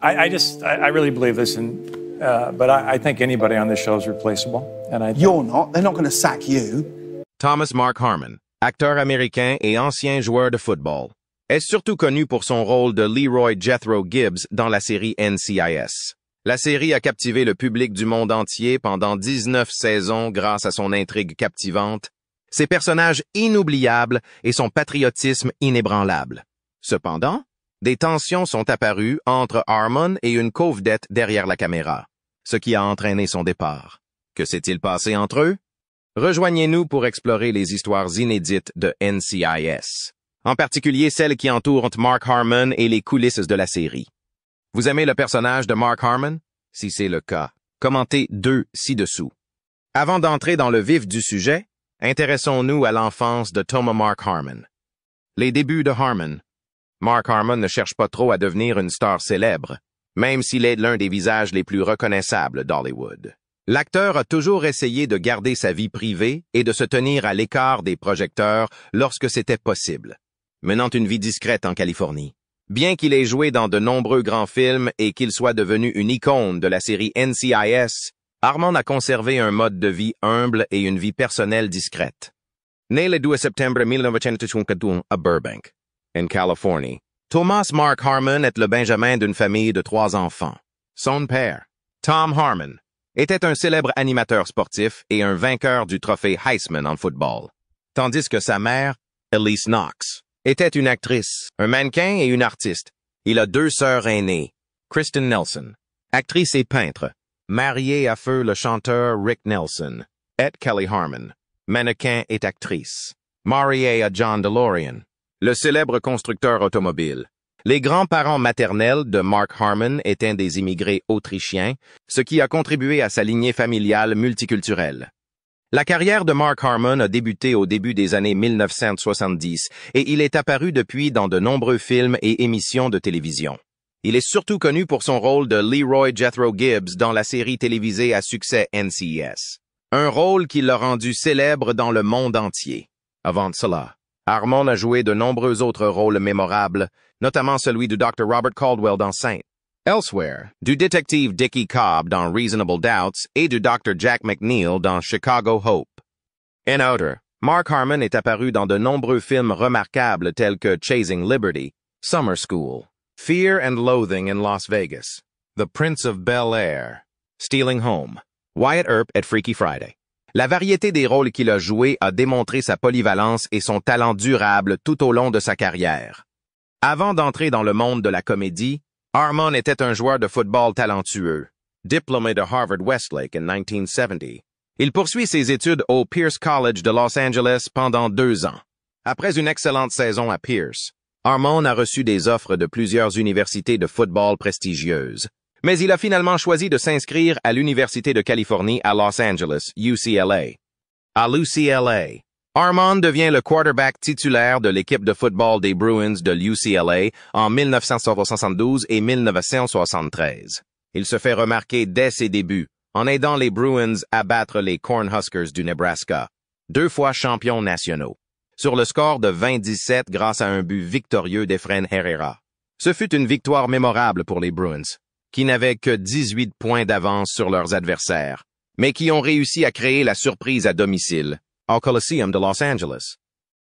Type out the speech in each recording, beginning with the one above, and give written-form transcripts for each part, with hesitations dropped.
I really believe this, but I think anybody on this show is replaceable. You're not. They're not going to sack you. Thomas Mark Harmon, acteur américain et ancien joueur de football, est surtout connu pour son rôle de Leroy Jethro Gibbs dans la série NCIS. La série a captivé le public du monde entier pendant 19 saisons grâce à son intrigue captivante, ses personnages inoubliables et son patriotisme inébranlable. Cependant, des tensions sont apparues entre Harmon et une co-vedette derrière la caméra, ce qui a entraîné son départ. Que s'est-il passé entre eux? Rejoignez-nous pour explorer les histoires inédites de NCIS, en particulier celles qui entourent Mark Harmon et les coulisses de la série. Vous aimez le personnage de Mark Harmon? Si c'est le cas, commentez 2 ci-dessous. Avant d'entrer dans le vif du sujet, intéressons-nous à l'enfance de Thomas Mark Harmon. Les débuts de Harmon. Mark Harmon ne cherche pas trop à devenir une star célèbre, même s'il est l'un des visages les plus reconnaissables d'Hollywood. L'acteur a toujours essayé de garder sa vie privée et de se tenir à l'écart des projecteurs lorsque c'était possible, menant une vie discrète en Californie. Bien qu'il ait joué dans de nombreux grands films et qu'il soit devenu une icône de la série NCIS, Harmon a conservé un mode de vie humble et une vie personnelle discrète. Né le 2 septembre 1951 à Burbank, en Californie, Thomas Mark Harmon est le benjamin d'une famille de 3 enfants. Son père, Tom Harmon, était un célèbre animateur sportif et un vainqueur du trophée Heisman en football, tandis que sa mère, Elise Knox, était une actrice, un mannequin et une artiste. Il a 2 sœurs aînées, Kristen Nelson, actrice et peintre, mariée à feu le chanteur Rick Nelson, et Kelly Harmon, mannequin et actrice, mariée à John DeLorean, le célèbre constructeur automobile. Les grands-parents maternels de Mark Harmon étaient des immigrés autrichiens, ce qui a contribué à sa lignée familiale multiculturelle. La carrière de Mark Harmon a débuté au début des années 1970 et il est apparu depuis dans de nombreux films et émissions de télévision. Il est surtout connu pour son rôle de Leroy Jethro Gibbs dans la série télévisée à succès NCIS, un rôle qui l'a rendu célèbre dans le monde entier. Avant cela, Harmon a joué de nombreux autres rôles mémorables, notamment celui du Dr. Robert Caldwell dans Saint. Elsewhere, du détective Dickie Cobb dans Reasonable Doubts et du Dr. Jack McNeil dans Chicago Hope. En outre, Mark Harmon est apparu dans de nombreux films remarquables tels que Chasing Liberty, Summer School, Fear and Loathing in Las Vegas, The Prince of Bel-Air, Stealing Home, Wyatt Earp et Freaky Friday. La variété des rôles qu'il a joués a démontré sa polyvalence et son talent durable tout au long de sa carrière. Avant d'entrer dans le monde de la comédie, Harmon était un joueur de football talentueux. Diplômé de Harvard-Westlake en 1970, il poursuit ses études au Pierce College de Los Angeles pendant 2 ans. Après une excellente saison à Pierce, Harmon a reçu des offres de plusieurs universités de football prestigieuses, mais il a finalement choisi de s'inscrire à l'Université de Californie à Los Angeles, UCLA. À l'UCLA, Harmon devient le quarterback titulaire de l'équipe de football des Bruins de l'UCLA en 1972 et 1973. Il se fait remarquer dès ses débuts, en aidant les Bruins à battre les Cornhuskers du Nebraska, 2 fois champions nationaux, sur le score de 20-17 grâce à un but victorieux d'Efrain Herrera. Ce fut une victoire mémorable pour les Bruins, qui n'avaient que 18 points d'avance sur leurs adversaires, mais qui ont réussi à créer la surprise à domicile, au Coliseum de Los Angeles.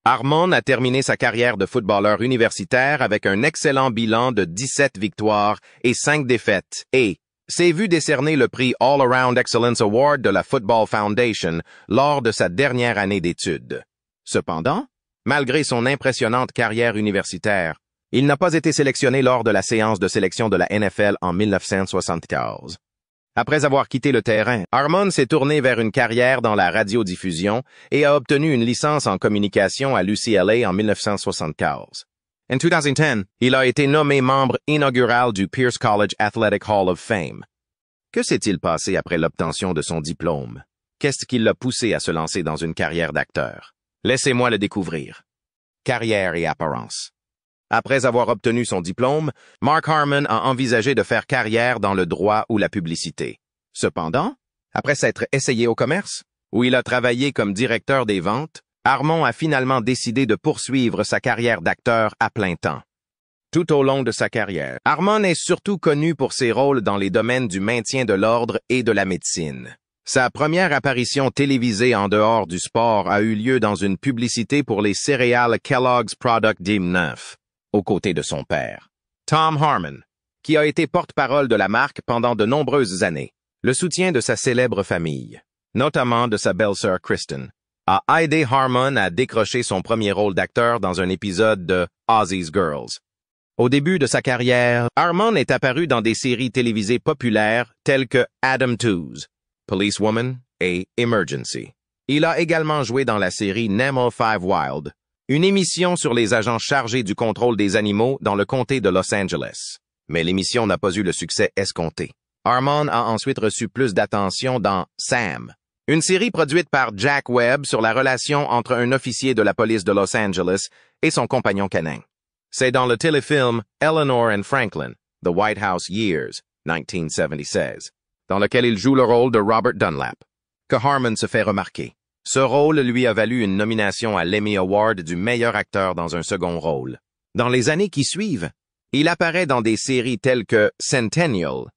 Harmon a terminé sa carrière de footballeur universitaire avec un excellent bilan de 17 victoires et 5 défaites et s'est vu décerner le prix All-Around Excellence Award de la Football Foundation lors de sa dernière année d'études. Cependant, malgré son impressionnante carrière universitaire, il n'a pas été sélectionné lors de la séance de sélection de la NFL en 1974. Après avoir quitté le terrain, Harmon s'est tourné vers une carrière dans la radiodiffusion et a obtenu une licence en communication à l'UCLA en 1975. En 2010, il a été nommé membre inaugural du Pierce College Athletic Hall of Fame. Que s'est-il passé après l'obtention de son diplôme? Qu'est-ce qui l'a poussé à se lancer dans une carrière d'acteur? Laissez-moi le découvrir. Carrière et apparence. Après avoir obtenu son diplôme, Mark Harmon a envisagé de faire carrière dans le droit ou la publicité. Cependant, après s'être essayé au commerce, où il a travaillé comme directeur des ventes, Harmon a finalement décidé de poursuivre sa carrière d'acteur à plein temps. Tout au long de sa carrière, Harmon est surtout connu pour ses rôles dans les domaines du maintien de l'ordre et de la médecine. Sa première apparition télévisée en dehors du sport a eu lieu dans une publicité pour les céréales Kellogg's Product D9, aux côtés de son père, Tom Harmon, qui a été porte-parole de la marque pendant de nombreuses années. Le soutien de sa célèbre famille, notamment de sa belle-sœur Kristen, a aidé Harmon à décrocher son premier rôle d'acteur dans un épisode de Ozzy's Girls. Au début de sa carrière, Harmon est apparu dans des séries télévisées populaires telles que Adam Tooze, Policewoman et Emergency. Il a également joué dans la série Nemo 5 Wild, une émission sur les agents chargés du contrôle des animaux dans le comté de Los Angeles. Mais l'émission n'a pas eu le succès escompté. Harmon a ensuite reçu plus d'attention dans Sam, une série produite par Jack Webb sur la relation entre un officier de la police de Los Angeles et son compagnon canin. C'est dans le téléfilm Eleanor and Franklin, The White House Years, 1976, dans lequel il joue le rôle de Robert Dunlap, que Harmon se fait remarquer. Ce rôle lui a valu une nomination à l'Emmy Award du meilleur acteur dans un second rôle. Dans les années qui suivent, il apparaît dans des séries telles que Centennial.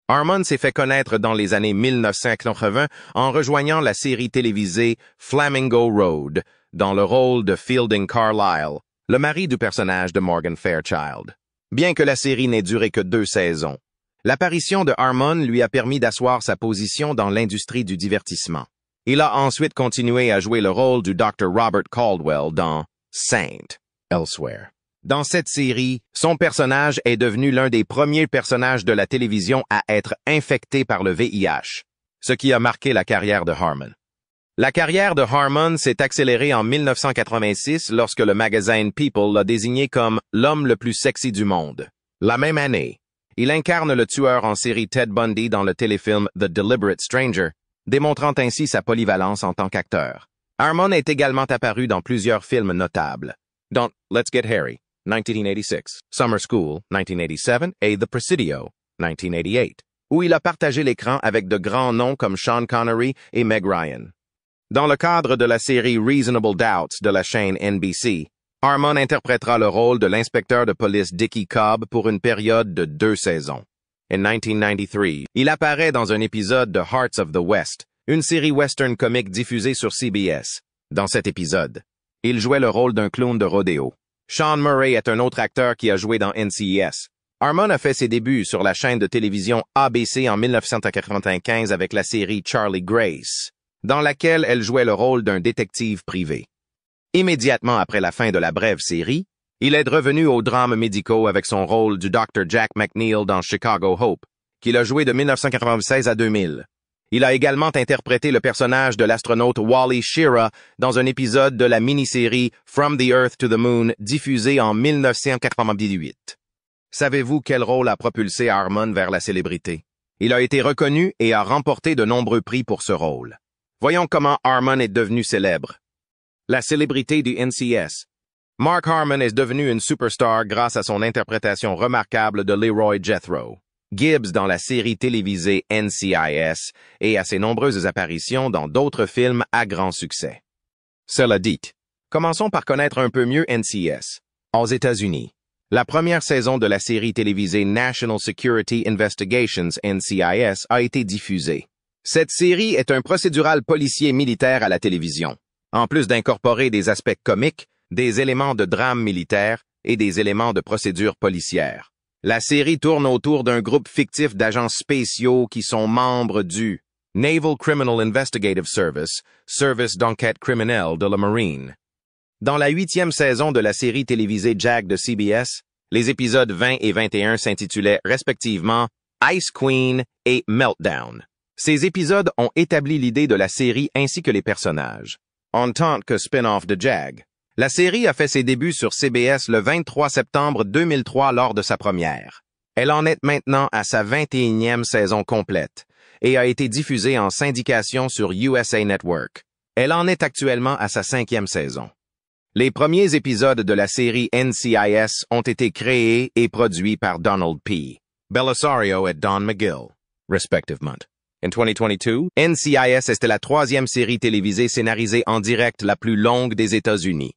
Harmon s'est fait connaître dans les années 1980 en rejoignant la série télévisée Flamingo Road, dans le rôle de Fielding Carlisle, le mari du personnage de Morgan Fairchild. Bien que la série n'ait duré que 2 saisons, l'apparition de Harmon lui a permis d'asseoir sa position dans l'industrie du divertissement. Il a ensuite continué à jouer le rôle du Dr. Robert Caldwell dans Saint, Elsewhere. Dans cette série, son personnage est devenu l'un des premiers personnages de la télévision à être infecté par le VIH, ce qui a marqué la carrière de Harmon. La carrière de Harmon s'est accélérée en 1986 lorsque le magazine People l'a désigné comme l'homme le plus sexy du monde. La même année, il incarne le tueur en série Ted Bundy dans le téléfilm The Deliberate Stranger, démontrant ainsi sa polyvalence en tant qu'acteur. Harmon est également apparu dans plusieurs films notables, dont Let's Get Harry, 1986, Summer School, 1987 et The Presidio, 1988, où il a partagé l'écran avec de grands noms comme Sean Connery et Meg Ryan. Dans le cadre de la série Reasonable Doubts de la chaîne NBC, Harmon interprétera le rôle de l'inspecteur de police Dickie Cobb pour une période de 2 saisons. En 1993, il apparaît dans un épisode de Hearts of the West, une série western comique diffusée sur CBS. Dans cet épisode, il jouait le rôle d'un clown de rodéo. Sean Murray est un autre acteur qui a joué dans NCIS. Harmon a fait ses débuts sur la chaîne de télévision ABC en 1995 avec la série Charlie Grace, dans laquelle elle jouait le rôle d'un détective privé. Immédiatement après la fin de la brève série, il est revenu aux drames médicaux avec son rôle du Dr. Jack McNeil dans Chicago Hope, qu'il a joué de 1996 à 2000. Il a également interprété le personnage de l'astronaute Wally Schirra dans un épisode de la mini-série From the Earth to the Moon diffusée en 1998. Savez-vous quel rôle a propulsé Harmon vers la célébrité? Il a été reconnu et a remporté de nombreux prix pour ce rôle. Voyons comment Harmon est devenu célèbre. La célébrité du NCIS. Mark Harmon est devenu une superstar grâce à son interprétation remarquable de Leroy Jethro Gibbs dans la série télévisée NCIS et à ses nombreuses apparitions dans d'autres films à grand succès. Cela dit, commençons par connaître un peu mieux NCIS. Aux États-Unis, la première saison de la série télévisée National Security Investigations NCIS a été diffusée. Cette série est un procédural policier militaire à la télévision, en plus d'incorporer des aspects comiques, des éléments de drame militaire et des éléments de procédure policière. La série tourne autour d'un groupe fictif d'agents spéciaux qui sont membres du Naval Criminal Investigative Service, service d'enquête criminelle de la Marine. Dans la 8e saison de la série télévisée Jack de CBS, les épisodes 20 et 21 s'intitulaient respectivement Ice Queen et Meltdown. Ces épisodes ont établi l'idée de la série ainsi que les personnages. En tant que spin-off de Jag, la série a fait ses débuts sur CBS le 23 septembre 2003 lors de sa première. Elle en est maintenant à sa 21e saison complète et a été diffusée en syndication sur USA Network. Elle en est actuellement à sa 5e saison. Les premiers épisodes de la série NCIS ont été créés et produits par Donald P. Bellisario et Don McGill, respectivement. En 2022, NCIS était la 3e série télévisée scénarisée en direct la plus longue des États-Unis.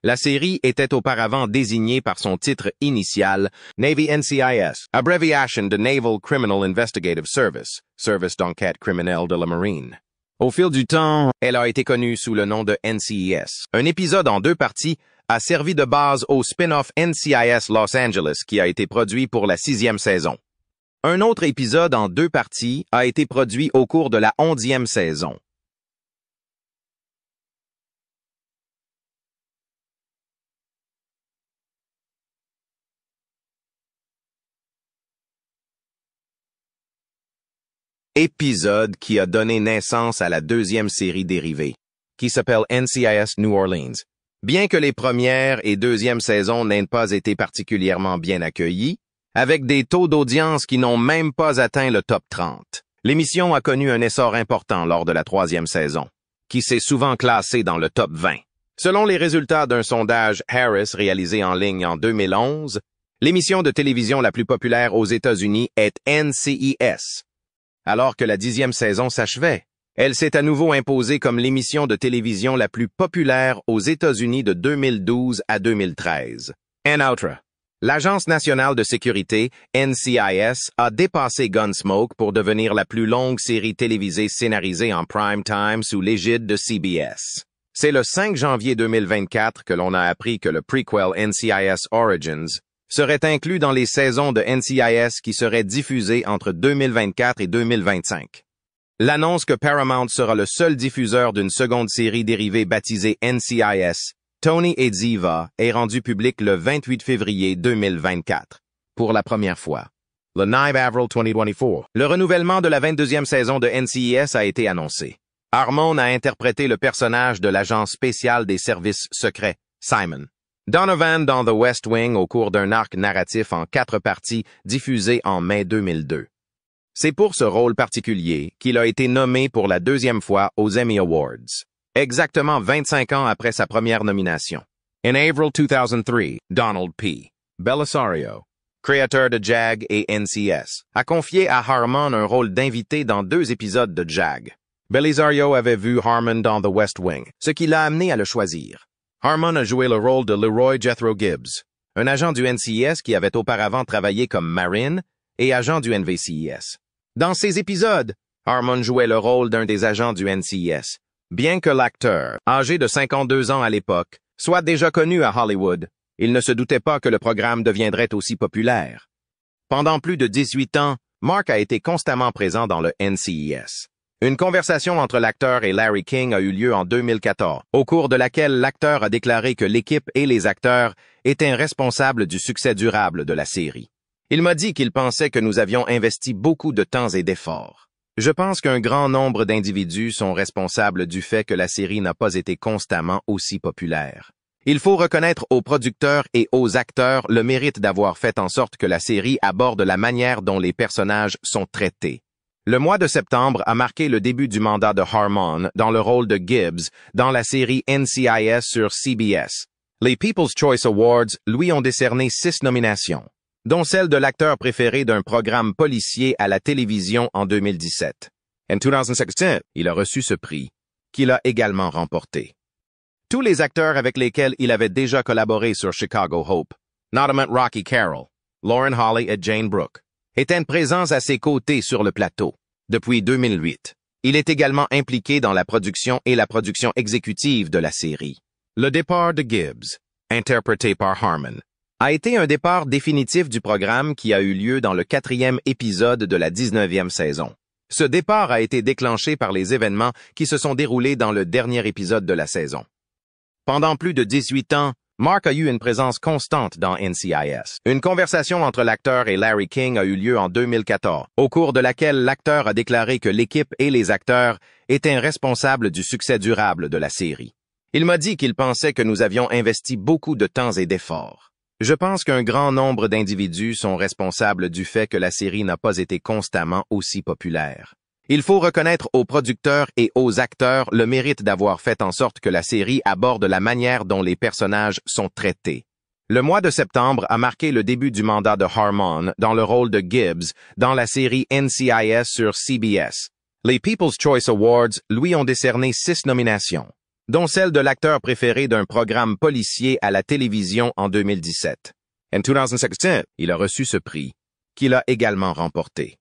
La série était auparavant désignée par son titre initial Navy NCIS, abréviation de Naval Criminal Investigative Service, Service d'enquête criminelle de la Marine. Au fil du temps, elle a été connue sous le nom de NCIS. Un épisode en 2 parties a servi de base au spin-off NCIS Los Angeles qui a été produit pour la 6e saison. Un autre épisode en 2 parties a été produit au cours de la 11e saison. Épisode qui a donné naissance à la 2e série dérivée, qui s'appelle NCIS New Orleans. Bien que les premières et 2e saisons n'aient pas été particulièrement bien accueillies, avec des taux d'audience qui n'ont même pas atteint le top 30, l'émission a connu un essor important lors de la 3e saison, qui s'est souvent classée dans le top 20. Selon les résultats d'un sondage Harris réalisé en ligne en 2011, l'émission de télévision la plus populaire aux États-Unis est NCIS. Alors que la 10e saison s'achevait, elle s'est à nouveau imposée comme l'émission de télévision la plus populaire aux États-Unis de 2012 à 2013. En-outre, l'Agence nationale de sécurité, NCIS, a dépassé Gunsmoke pour devenir la plus longue série télévisée scénarisée en prime time sous l'égide de CBS. C'est le 5 janvier 2024 que l'on a appris que le prequel NCIS Origins serait inclus dans les saisons de NCIS qui seraient diffusées entre 2024 et 2025. L'annonce que Paramount sera le seul diffuseur d'une seconde série dérivée baptisée NCIS, Tony et Ziva, est rendue publique le 28 février 2024, pour la première fois. Le 9 avril 2024, le renouvellement de la 22e saison de NCIS a été annoncé. Harmon a interprété le personnage de l'agent spécial des services secrets, Simon. Donovan dans The West Wing au cours d'un arc narratif en 4 parties diffusé en mai 2002. C'est pour ce rôle particulier qu'il a été nommé pour la 2e fois aux Emmy Awards, exactement 25 ans après sa première nomination. In April 2003, Donald P. Bellisario, créateur de JAG et NCIS, a confié à Harmon un rôle d'invité dans 2 épisodes de JAG. Bellisario avait vu Harmon dans The West Wing, ce qui l'a amené à le choisir. Harmon a joué le rôle de Leroy Jethro Gibbs, un agent du NCIS qui avait auparavant travaillé comme Marine et agent du NVCIS. Dans ces épisodes, Harmon jouait le rôle d'un des agents du NCIS, bien que l'acteur, âgé de 52 ans à l'époque, soit déjà connu à Hollywood. Il ne se doutait pas que le programme deviendrait aussi populaire. Pendant plus de 18 ans, Mark a été constamment présent dans le NCIS. Une conversation entre l'acteur et Larry King a eu lieu en 2014, au cours de laquelle l'acteur a déclaré que l'équipe et les acteurs étaient responsables du succès durable de la série. Il m'a dit qu'il pensait que nous avions investi beaucoup de temps et d'efforts. Je pense qu'un grand nombre d'individus sont responsables du fait que la série n'a pas été constamment aussi populaire. Il faut reconnaître aux producteurs et aux acteurs le mérite d'avoir fait en sorte que la série aborde la manière dont les personnages sont traités. Le mois de septembre a marqué le début du mandat de Harmon dans le rôle de Gibbs dans la série NCIS sur CBS. Les People's Choice Awards lui ont décerné 6 nominations, dont celle de l'acteur préféré d'un programme policier à la télévision en 2017. En 2016, il a reçu ce prix, qu'il a également remporté. Tous les acteurs avec lesquels il avait déjà collaboré sur Chicago Hope, notamment Rocky Carroll, Lauren Holly et Jane Brooke, étaient présents à ses côtés sur le plateau. Depuis 2008, il est également impliqué dans la production et la production exécutive de la série. Le départ de Gibbs, interprété par Harmon, a été un départ définitif du programme qui a eu lieu dans le 4e épisode de la 19e saison. Ce départ a été déclenché par les événements qui se sont déroulés dans le dernier épisode de la saison. Pendant plus de 18 ans, Mark a eu une présence constante dans NCIS. Une conversation entre l'acteur et Larry King a eu lieu en 2014, au cours de laquelle l'acteur a déclaré que l'équipe et les acteurs étaient responsables du succès durable de la série. Il m'a dit qu'il pensait que nous avions investi beaucoup de temps et d'efforts. Je pense qu'un grand nombre d'individus sont responsables du fait que la série n'a pas été constamment aussi populaire. Il faut reconnaître aux producteurs et aux acteurs le mérite d'avoir fait en sorte que la série aborde la manière dont les personnages sont traités. Le mois de septembre a marqué le début du mandat de Harmon dans le rôle de Gibbs dans la série NCIS sur CBS. Les People's Choice Awards lui ont décerné 6 nominations, dont celle de l'acteur préféré d'un programme policier à la télévision en 2017. En 2016, il a reçu ce prix, qu'il a également remporté.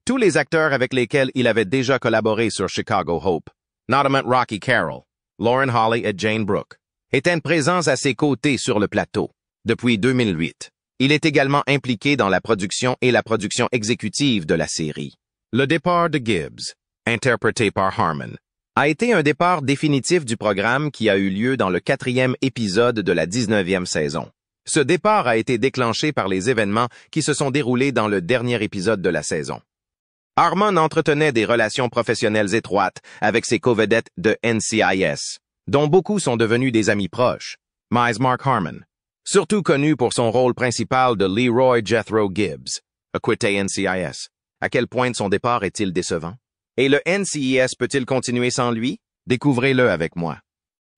Tous les acteurs avec lesquels il avait déjà collaboré sur Chicago Hope, notamment Rocky Carroll, Lauren Holly et Jane Brooke, étaient présents à ses côtés sur le plateau. Depuis 2008, il est également impliqué dans la production et la production exécutive de la série. Le départ de Gibbs, interprété par Harmon, a été un départ définitif du programme qui a eu lieu dans le 4e épisode de la 19e saison. Ce départ a été déclenché par les événements qui se sont déroulés dans le dernier épisode de la saison. Harmon entretenait des relations professionnelles étroites avec ses co-vedettes de NCIS, dont beaucoup sont devenus des amis proches. Mais Mark Harmon, surtout connu pour son rôle principal de Leroy Jethro Gibbs, a quitté NCIS. À quel point son départ est-il décevant? Et le NCIS peut-il continuer sans lui? Découvrez-le avec moi.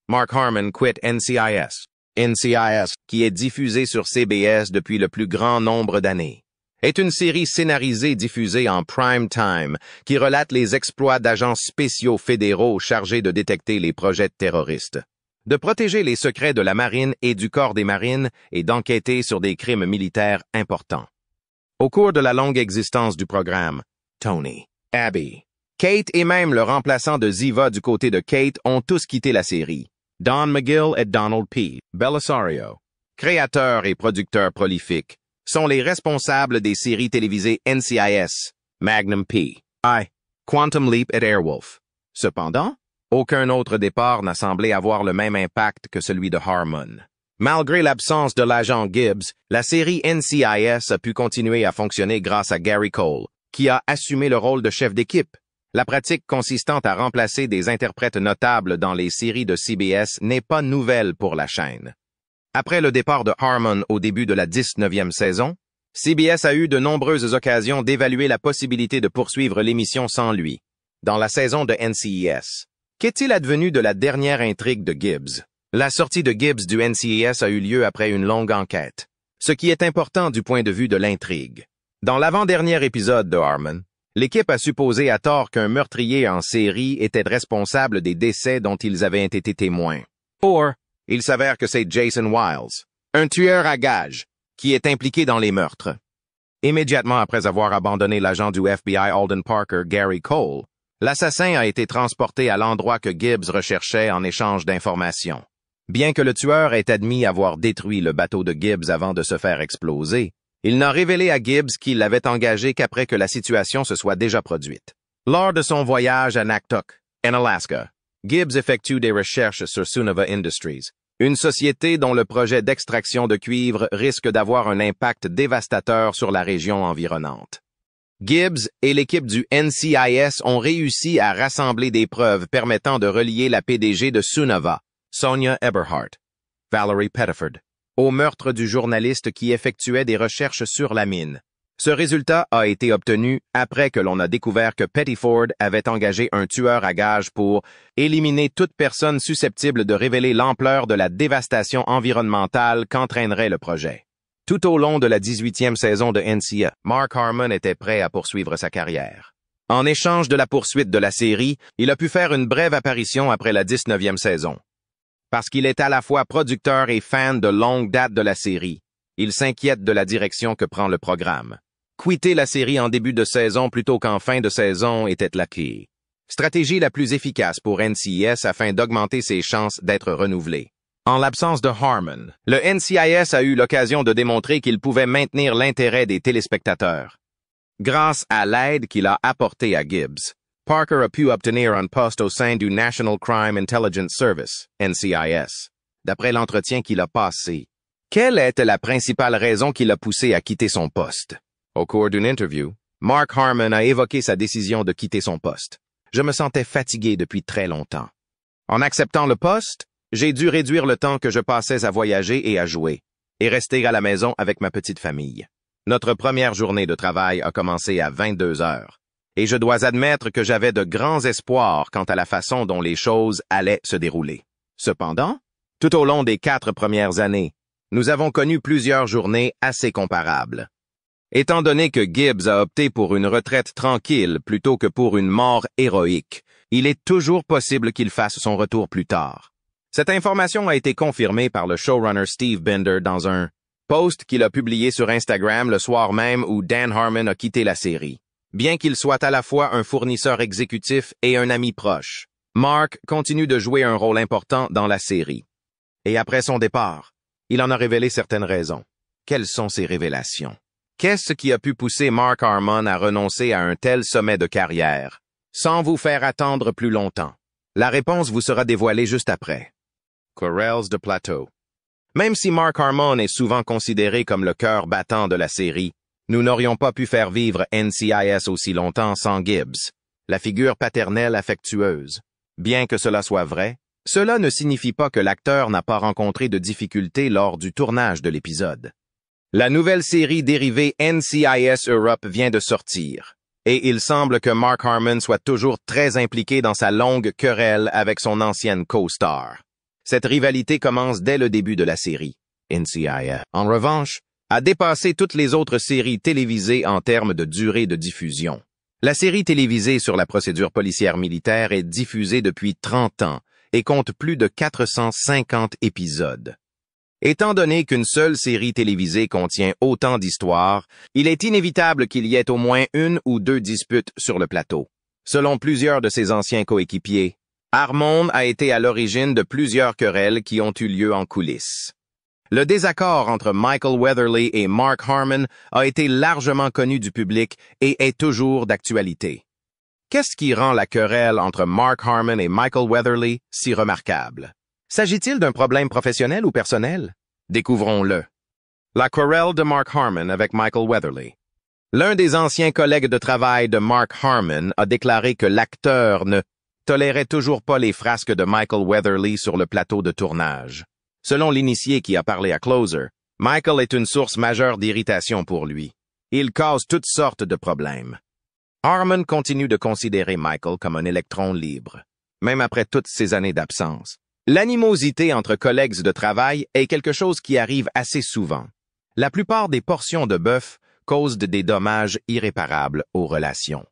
Mark Harmon quitte NCIS. NCIS, qui est diffusé sur CBS depuis le plus grand nombre d'années, est une série scénarisée diffusée en prime time qui relate les exploits d'agents spéciaux fédéraux chargés de détecter les projets terroristes, de protéger les secrets de la marine et du corps des marines et d'enquêter sur des crimes militaires importants. Au cours de la longue existence du programme, Tony, Abby, Kate et même le remplaçant de Ziva du côté de Kate ont tous quitté la série. Don McGill et Donald P. Bellisario, créateurs et producteurs prolifiques, sont les responsables des séries télévisées NCIS, Magnum P. I, Quantum Leap et Airwolf. Cependant, aucun autre départ n'a semblé avoir le même impact que celui de Harmon. Malgré l'absence de l'agent Gibbs, la série NCIS a pu continuer à fonctionner grâce à Gary Cole, qui a assumé le rôle de chef d'équipe. La pratique consistant à remplacer des interprètes notables dans les séries de CBS n'est pas nouvelle pour la chaîne. Après le départ de Harmon au début de la 19e saison, CBS a eu de nombreuses occasions d'évaluer la possibilité de poursuivre l'émission sans lui. Dans la saison de NCIS, qu'est-il advenu de la dernière intrigue de Gibbs? La sortie de Gibbs du NCIS a eu lieu après une longue enquête, ce qui est important du point de vue de l'intrigue. Dans l'avant-dernier épisode de Harmon, l'équipe a supposé à tort qu'un meurtrier en série était responsable des décès dont ils avaient été témoins. Or, il s'avère que c'est Jason Wiles, un tueur à gages, qui est impliqué dans les meurtres. Immédiatement après avoir abandonné l'agent du FBI Alden Parker, Gary Cole, l'assassin a été transporté à l'endroit que Gibbs recherchait en échange d'informations. Bien que le tueur ait admis avoir détruit le bateau de Gibbs avant de se faire exploser, il n'a révélé à Gibbs qu'il l'avait engagé qu'après que la situation se soit déjà produite. Lors de son voyage à Naktuk, en Alaska, Gibbs effectue des recherches sur Sunova Industries, une société dont le projet d'extraction de cuivre risque d'avoir un impact dévastateur sur la région environnante. Gibbs et l'équipe du NCIS ont réussi à rassembler des preuves permettant de relier la PDG de Sunova, Sonia Eberhardt, Valerie Pettiford, au meurtre du journaliste qui effectuait des recherches sur la mine. Ce résultat a été obtenu après que l'on a découvert que Pettiford avait engagé un tueur à gages pour éliminer toute personne susceptible de révéler l'ampleur de la dévastation environnementale qu'entraînerait le projet. Tout au long de la 18e saison de NCIS, Mark Harmon était prêt à poursuivre sa carrière. En échange de la poursuite de la série, il a pu faire une brève apparition après la 19e saison. Parce qu'il est à la fois producteur et fan de longue date de la série, il s'inquiète de la direction que prend le programme. Quitter la série en début de saison plutôt qu'en fin de saison était la clé. Stratégie la plus efficace pour NCIS afin d'augmenter ses chances d'être renouvelé. En l'absence de Harmon, le NCIS a eu l'occasion de démontrer qu'il pouvait maintenir l'intérêt des téléspectateurs. Grâce à l'aide qu'il a apportée à Gibbs, Parker a pu obtenir un poste au sein du National Crime Intelligence Service, NCIS. D'après l'entretien qu'il a passé, quelle était la principale raison qui l'a poussé à quitter son poste? Au cours d'une interview, Mark Harmon a évoqué sa décision de quitter son poste. Je me sentais fatigué depuis très longtemps. En acceptant le poste, j'ai dû réduire le temps que je passais à voyager et à jouer, et rester à la maison avec ma petite famille. Notre première journée de travail a commencé à 22 heures. Et je dois admettre que j'avais de grands espoirs quant à la façon dont les choses allaient se dérouler. Cependant, tout au long des 4 premières années, nous avons connu plusieurs journées assez comparables. Étant donné que Gibbs a opté pour une retraite tranquille plutôt que pour une mort héroïque, Il est toujours possible qu'il fasse son retour plus tard. Cette information a été confirmée par le showrunner Steve Binder dans un post qu'il a publié sur Instagram le soir même où Dan Harmon a quitté la série. Bien qu'il soit à la fois un fournisseur exécutif et un ami proche, Mark continue de jouer un rôle important dans la série. Et après son départ, il en a révélé certaines raisons. Quelles sont ces révélations? Qu'est-ce qui a pu pousser Mark Harmon à renoncer à un tel sommet de carrière, sans vous faire attendre plus longtemps? La réponse vous sera dévoilée juste après. Querelles de plateau. Même si Mark Harmon est souvent considéré comme le cœur battant de la série, nous n'aurions pas pu faire vivre NCIS aussi longtemps sans Gibbs, la figure paternelle affectueuse. Bien que cela soit vrai, cela ne signifie pas que l'acteur n'a pas rencontré de difficultés lors du tournage de l'épisode. La nouvelle série dérivée NCIS Europe vient de sortir, et il semble que Mark Harmon soit toujours très impliqué dans sa longue querelle avec son ancienne co-star. Cette rivalité commence dès le début de la série. NCIS, en revanche, a dépassé toutes les autres séries télévisées en termes de durée de diffusion. La série télévisée sur la procédure policière militaire est diffusée depuis 30 ans et compte plus de 450 épisodes. Étant donné qu'une seule série télévisée contient autant d'histoires, il est inévitable qu'il y ait au moins une ou deux disputes sur le plateau. Selon plusieurs de ses anciens coéquipiers, Harmon a été à l'origine de plusieurs querelles qui ont eu lieu en coulisses. Le désaccord entre Michael Weatherly et Mark Harmon a été largement connu du public et est toujours d'actualité. Qu'est-ce qui rend la querelle entre Mark Harmon et Michael Weatherly si remarquable? S'agit-il d'un problème professionnel ou personnel? Découvrons-le. La querelle de Mark Harmon avec Michael Weatherly. L'un des anciens collègues de travail de Mark Harmon a déclaré que l'acteur ne tolérait toujours pas les frasques de Michael Weatherly sur le plateau de tournage. Selon l'initié qui a parlé à Closer, Michael est une source majeure d'irritation pour lui. Il cause toutes sortes de problèmes. Harmon continue de considérer Michael comme un électron libre, même après toutes ces années d'absence. L'animosité entre collègues de travail est quelque chose qui arrive assez souvent. La plupart des portions de bœuf causent des dommages irréparables aux relations.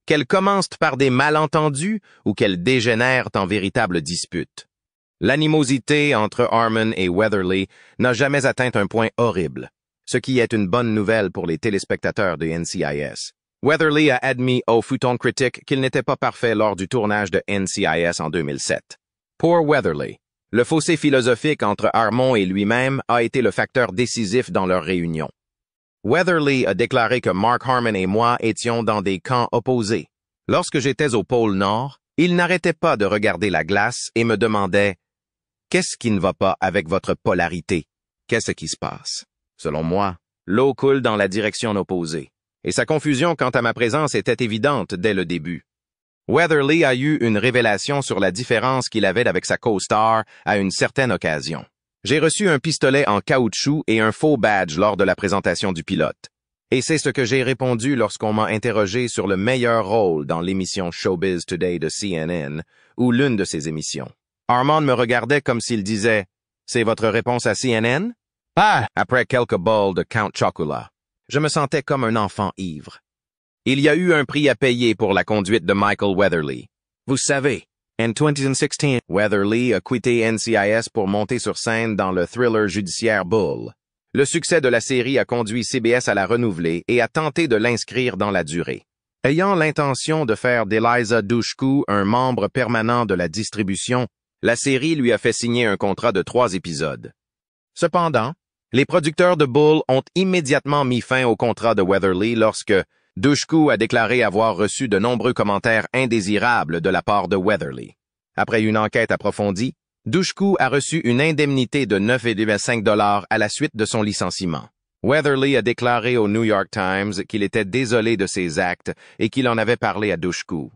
Qu'elles commencent par des malentendus ou qu'elles dégénèrent en véritables disputes. L'animosité entre Harmon et Weatherly n'a jamais atteint un point horrible, ce qui est une bonne nouvelle pour les téléspectateurs de NCIS. Weatherly a admis au Futon Critic qu'il n'était pas parfait lors du tournage de NCIS en 2007. Pour Weatherly, le fossé philosophique entre Harmon et lui-même a été le facteur décisif dans leur réunion. Weatherly a déclaré que Mark Harmon et moi étions dans des camps opposés. Lorsque j'étais au pôle Nord, il n'arrêtait pas de regarder la glace et me demandait « Qu'est-ce qui ne va pas avec votre polarité? Qu'est-ce qui se passe? » Selon moi, l'eau coule dans la direction opposée, et sa confusion quant à ma présence était évidente dès le début. Weatherly a eu une révélation sur la différence qu'il avait avec sa co-star à une certaine occasion. J'ai reçu un pistolet en caoutchouc et un faux badge lors de la présentation du pilote. Et c'est ce que j'ai répondu lorsqu'on m'a interrogé sur le meilleur rôle dans l'émission Showbiz Today de CNN ou l'une de ses émissions. Harmon me regardait comme s'il disait « C'est votre réponse à CNN? » Après quelques bols de Count Chocula, je me sentais comme un enfant ivre. Il y a eu un prix à payer pour la conduite de Michael Weatherly. Vous savez, en 2016, Weatherly a quitté NCIS pour monter sur scène dans le thriller judiciaire Bull. Le succès de la série a conduit CBS à la renouveler et à tenter de l'inscrire dans la durée. Ayant l'intention de faire d'Eliza Dushku un membre permanent de la distribution, la série lui a fait signer un contrat de 3 épisodes. Cependant, les producteurs de Bull ont immédiatement mis fin au contrat de Weatherly lorsque Dushku a déclaré avoir reçu de nombreux commentaires indésirables de la part de Weatherly. Après une enquête approfondie, Dushku a reçu une indemnité de 9,5 $ à la suite de son licenciement. Weatherly a déclaré au New York Times qu'il était désolé de ses actes et qu'il en avait parlé à Dushku.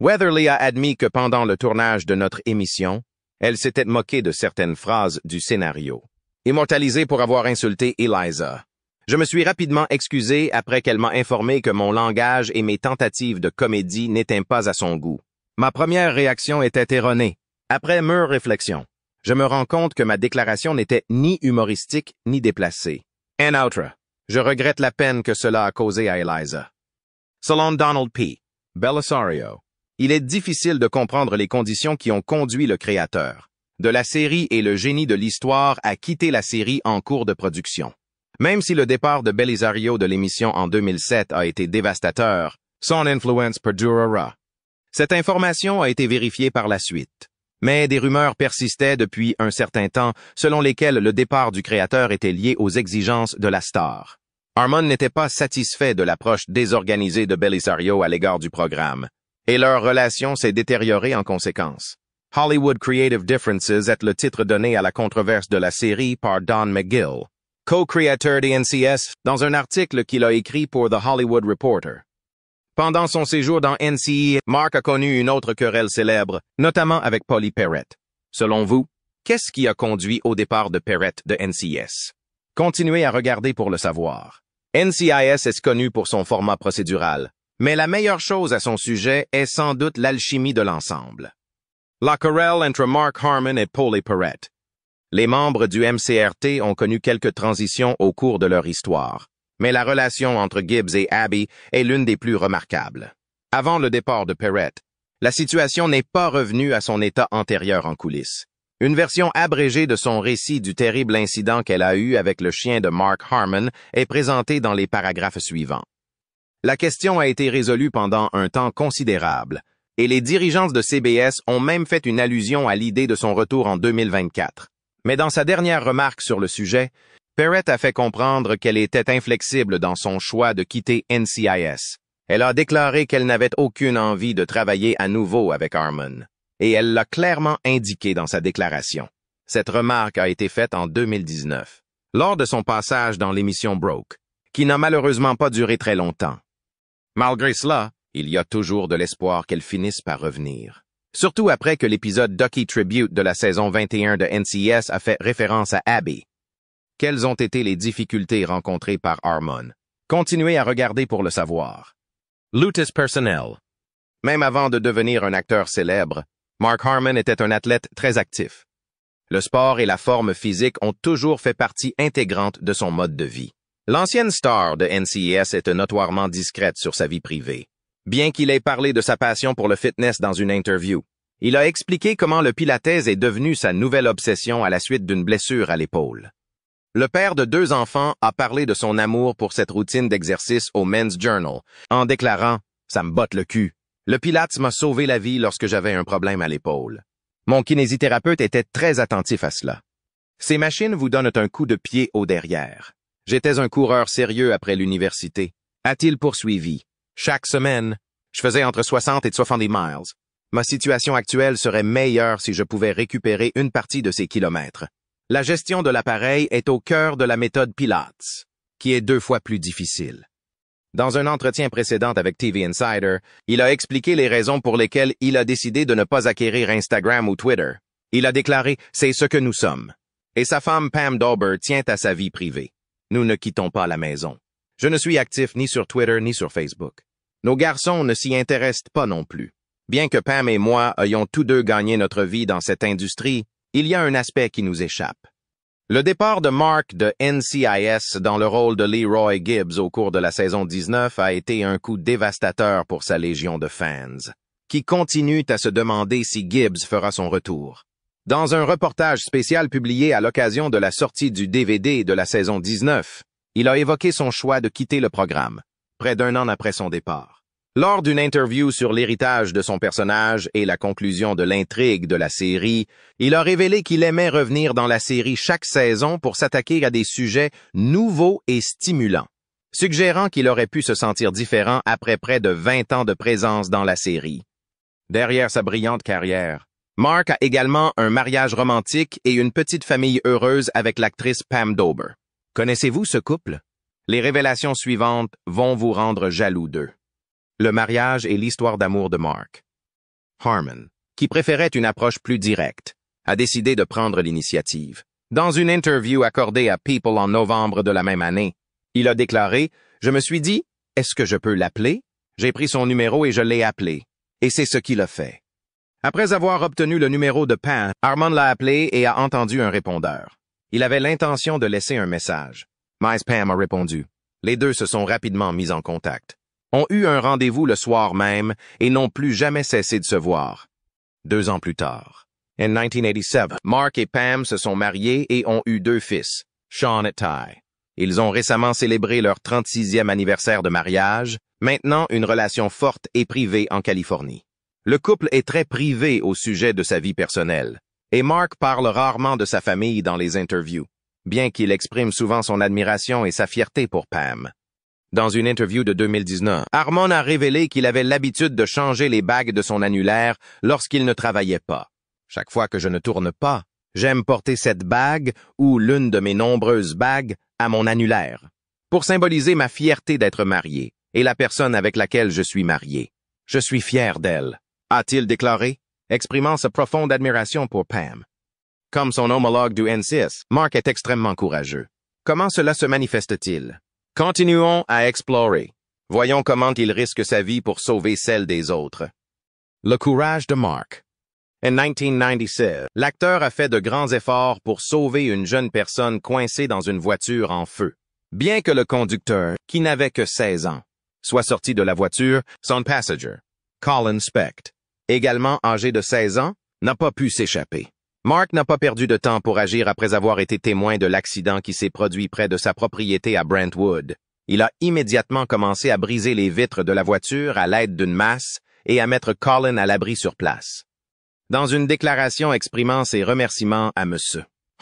Weatherly a admis que pendant le tournage de notre émission, elle s'était moquée de certaines phrases du scénario. Immortalisée pour avoir insulté Eliza. Je me suis rapidement excusé après qu'elle m'a informé que mon langage et mes tentatives de comédie n'étaient pas à son goût. Ma première réaction était erronée. Après mûre réflexion, je me rends compte que ma déclaration n'était ni humoristique ni déplacée. En outre, je regrette la peine que cela a causé à Eliza. Selon Donald P. Belisario, il est difficile de comprendre les conditions qui ont conduit le créateur de la série et le génie de l'histoire à quitter la série en cours de production. Même si le départ de Belisario de l'émission en 2007 a été dévastateur, son influence perdurera. Cette information a été vérifiée par la suite. Mais des rumeurs persistaient depuis un certain temps selon lesquelles le départ du créateur était lié aux exigences de la star. Harmon n'était pas satisfait de l'approche désorganisée de Belisario à l'égard du programme, et leur relation s'est détériorée en conséquence. Hollywood Creative Differences est le titre donné à la controverse de la série par Don McGill, co-créateur des NCIS, dans un article qu'il a écrit pour The Hollywood Reporter. Pendant son séjour dans NCIS, Mark a connu une autre querelle célèbre, notamment avec Polly Perrette. Selon vous, qu'est-ce qui a conduit au départ de Perrette de NCIS? Continuez à regarder pour le savoir. NCIS est connu pour son format procédural, mais la meilleure chose à son sujet est sans doute l'alchimie de l'ensemble. La querelle entre Mark Harmon et Polly Perrette. Les membres du MCRT ont connu quelques transitions au cours de leur histoire, mais la relation entre Gibbs et Abby est l'une des plus remarquables. Avant le départ de Perrette, la situation n'est pas revenue à son état antérieur en coulisses. Une version abrégée de son récit du terrible incident qu'elle a eu avec le chien de Mark Harmon est présentée dans les paragraphes suivants. La question a été résolue pendant un temps considérable, et les dirigeants de CBS ont même fait une allusion à l'idée de son retour en 2024. Mais dans sa dernière remarque sur le sujet, Perrette a fait comprendre qu'elle était inflexible dans son choix de quitter NCIS. Elle a déclaré qu'elle n'avait aucune envie de travailler à nouveau avec Harmon, et elle l'a clairement indiqué dans sa déclaration. Cette remarque a été faite en 2019, lors de son passage dans l'émission Broke, qui n'a malheureusement pas duré très longtemps. Malgré cela, il y a toujours de l'espoir qu'elle finisse par revenir. Surtout après que l'épisode Ducky Tribute de la saison 21 de NCIS a fait référence à Abby. Quelles ont été les difficultés rencontrées par Harmon? Continuez à regarder pour le savoir. Luteus personnel. Même avant de devenir un acteur célèbre, Mark Harmon était un athlète très actif. Le sport et la forme physique ont toujours fait partie intégrante de son mode de vie. L'ancienne star de NCIS était notoirement discrète sur sa vie privée. Bien qu'il ait parlé de sa passion pour le fitness dans une interview, il a expliqué comment le pilates est devenu sa nouvelle obsession à la suite d'une blessure à l'épaule. Le père de 2 enfants a parlé de son amour pour cette routine d'exercice au Men's Journal, en déclarant « Ça me botte le cul. Le pilates m'a sauvé la vie lorsque j'avais un problème à l'épaule. Mon kinésithérapeute était très attentif à cela. Ces machines vous donnent un coup de pied au derrière. J'étais un coureur sérieux après l'université. » A-t-il poursuivi. Chaque semaine, je faisais entre 60 et 70 miles. Ma situation actuelle serait meilleure si je pouvais récupérer une partie de ces kilomètres. La gestion de l'appareil est au cœur de la méthode Pilates, qui est 2 fois plus difficile. Dans un entretien précédent avec TV Insider, il a expliqué les raisons pour lesquelles il a décidé de ne pas acquérir Instagram ou Twitter. Il a déclaré « C'est ce que nous sommes ». Et sa femme Pam Dawber tient à sa vie privée. Nous ne quittons pas la maison. Je ne suis actif ni sur Twitter ni sur Facebook. Nos garçons ne s'y intéressent pas non plus. Bien que Pam et moi ayons tous deux gagné notre vie dans cette industrie, il y a un aspect qui nous échappe. Le départ de Mark de NCIS dans le rôle de Leroy Gibbs au cours de la saison 19 a été un coup dévastateur pour sa légion de fans, qui continuent à se demander si Gibbs fera son retour. Dans un reportage spécial publié à l'occasion de la sortie du DVD de la saison 19, il a évoqué son choix de quitter le programme, près d'1 an après son départ. Lors d'une interview sur l'héritage de son personnage et la conclusion de l'intrigue de la série, il a révélé qu'il aimait revenir dans la série chaque saison pour s'attaquer à des sujets nouveaux et stimulants, suggérant qu'il aurait pu se sentir différent après près de 20 ans de présence dans la série. Derrière sa brillante carrière, Mark a également un mariage romantique et une petite famille heureuse avec l'actrice Pam Dawber. Connaissez-vous ce couple? Les révélations suivantes vont vous rendre jaloux d'eux. Le mariage et l'histoire d'amour de Mark. Harmon, qui préférait une approche plus directe, a décidé de prendre l'initiative. Dans une interview accordée à People en novembre de la même année, il a déclaré « Je me suis dit, est-ce que je peux l'appeler? J'ai pris son numéro et je l'ai appelé. » Et c'est ce qu'il a fait. Après avoir obtenu le numéro de Pam, Harmon l'a appelé et a entendu un répondeur. Il avait l'intention de laisser un message. Mais Pam a répondu. Les deux se sont rapidement mis en contact. ont eu un rendez-vous le soir même et n'ont plus jamais cessé de se voir. 2 ans plus tard, en 1987, Mark et Pam se sont mariés et ont eu 2 fils, Sean et Ty. Ils ont récemment célébré leur 36e anniversaire de mariage, maintenant une relation forte et privée en Californie. Le couple est très privé au sujet de sa vie personnelle, et Mark parle rarement de sa famille dans les interviews, bien qu'il exprime souvent son admiration et sa fierté pour Pam. Dans une interview de 2019, Harmon a révélé qu'il avait l'habitude de changer les bagues de son annulaire lorsqu'il ne travaillait pas. Chaque fois que je ne tourne pas, j'aime porter cette bague ou l'une de mes nombreuses bagues à mon annulaire, pour symboliser ma fierté d'être marié et la personne avec laquelle je suis marié. Je suis fier d'elle, a-t-il déclaré, exprimant sa profonde admiration pour Pam. Comme son homologue du N6, Mark est extrêmement courageux. Comment cela se manifeste-t-il? Continuons à explorer. Voyons comment il risque sa vie pour sauver celle des autres. Le courage de Mark. En 1996, l'acteur a fait de grands efforts pour sauver une jeune personne coincée dans une voiture en feu. Bien que le conducteur, qui n'avait que 16 ans, soit sorti de la voiture, son passenger, Colin Specht, également âgé de 16 ans, n'a pas pu s'échapper. Mark n'a pas perdu de temps pour agir après avoir été témoin de l'accident qui s'est produit près de sa propriété à Brentwood. Il a immédiatement commencé à briser les vitres de la voiture à l'aide d'une masse et à mettre Colin à l'abri sur place. Dans une déclaration exprimant ses remerciements à M.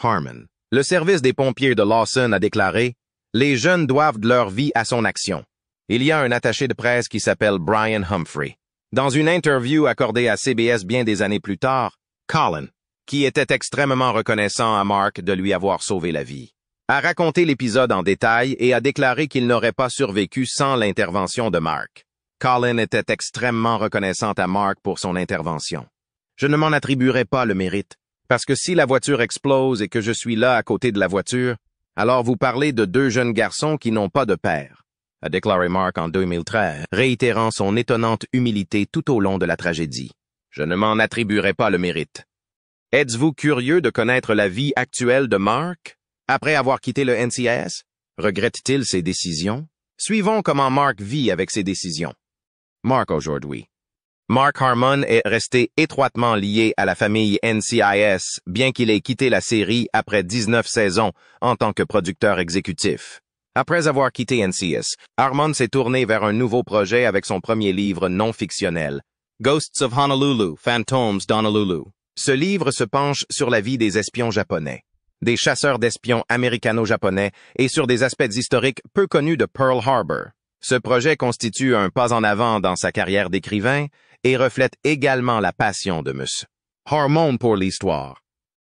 Harmon, le service des pompiers de Lawson a déclaré « Les jeunes doivent de leur vie à son action ». Il y a un attaché de presse qui s'appelle Brian Humphrey. Dans une interview accordée à CBS bien des années plus tard, Colin, qui était extrêmement reconnaissant à Mark de lui avoir sauvé la vie, a raconté l'épisode en détail et a déclaré qu'il n'aurait pas survécu sans l'intervention de Mark. Colin était extrêmement reconnaissant à Mark pour son intervention. Je ne m'en attribuerai pas le mérite, parce que si la voiture explose et que je suis là à côté de la voiture, alors vous parlez de 2 jeunes garçons qui n'ont pas de père, a déclaré Mark en 2013, réitérant son étonnante humilité tout au long de la tragédie. Je ne m'en attribuerai pas le mérite. Êtes-vous curieux de connaître la vie actuelle de Mark? Après avoir quitté le NCIS, regrette-t-il ses décisions? Suivons comment Mark vit avec ses décisions. Mark aujourd'hui. Mark Harmon est resté étroitement lié à la famille NCIS, bien qu'il ait quitté la série après 19 saisons en tant que producteur exécutif. Après avoir quitté NCIS, Harmon s'est tourné vers un nouveau projet avec son premier livre non fictionnel, Ghosts of Honolulu, Phantoms d'Honolulu. Ce livre se penche sur la vie des espions japonais, des chasseurs d'espions américano-japonais et sur des aspects historiques peu connus de Pearl Harbor. Ce projet constitue un pas en avant dans sa carrière d'écrivain et reflète également la passion de M. Harmon pour l'histoire.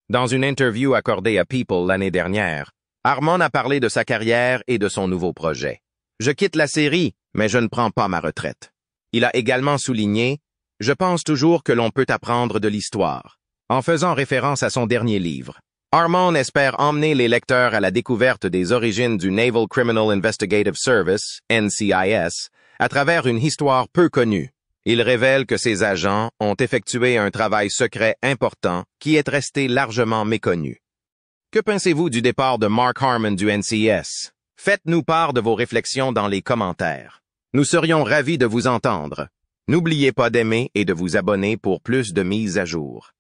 Dans une interview accordée à People l'année dernière, Harmon a parlé de sa carrière et de son nouveau projet. « Je quitte la série, mais je ne prends pas ma retraite. » Il a également souligné « Je pense toujours que l'on peut apprendre de l'histoire », en faisant référence à son dernier livre. Harmon espère emmener les lecteurs à la découverte des origines du Naval Criminal Investigative Service, NCIS, à travers une histoire peu connue. Il révèle que ses agents ont effectué un travail secret important qui est resté largement méconnu. Que pensez-vous du départ de Mark Harmon du NCIS? Faites-nous part de vos réflexions dans les commentaires. Nous serions ravis de vous entendre. N'oubliez pas d'aimer et de vous abonner pour plus de mises à jour.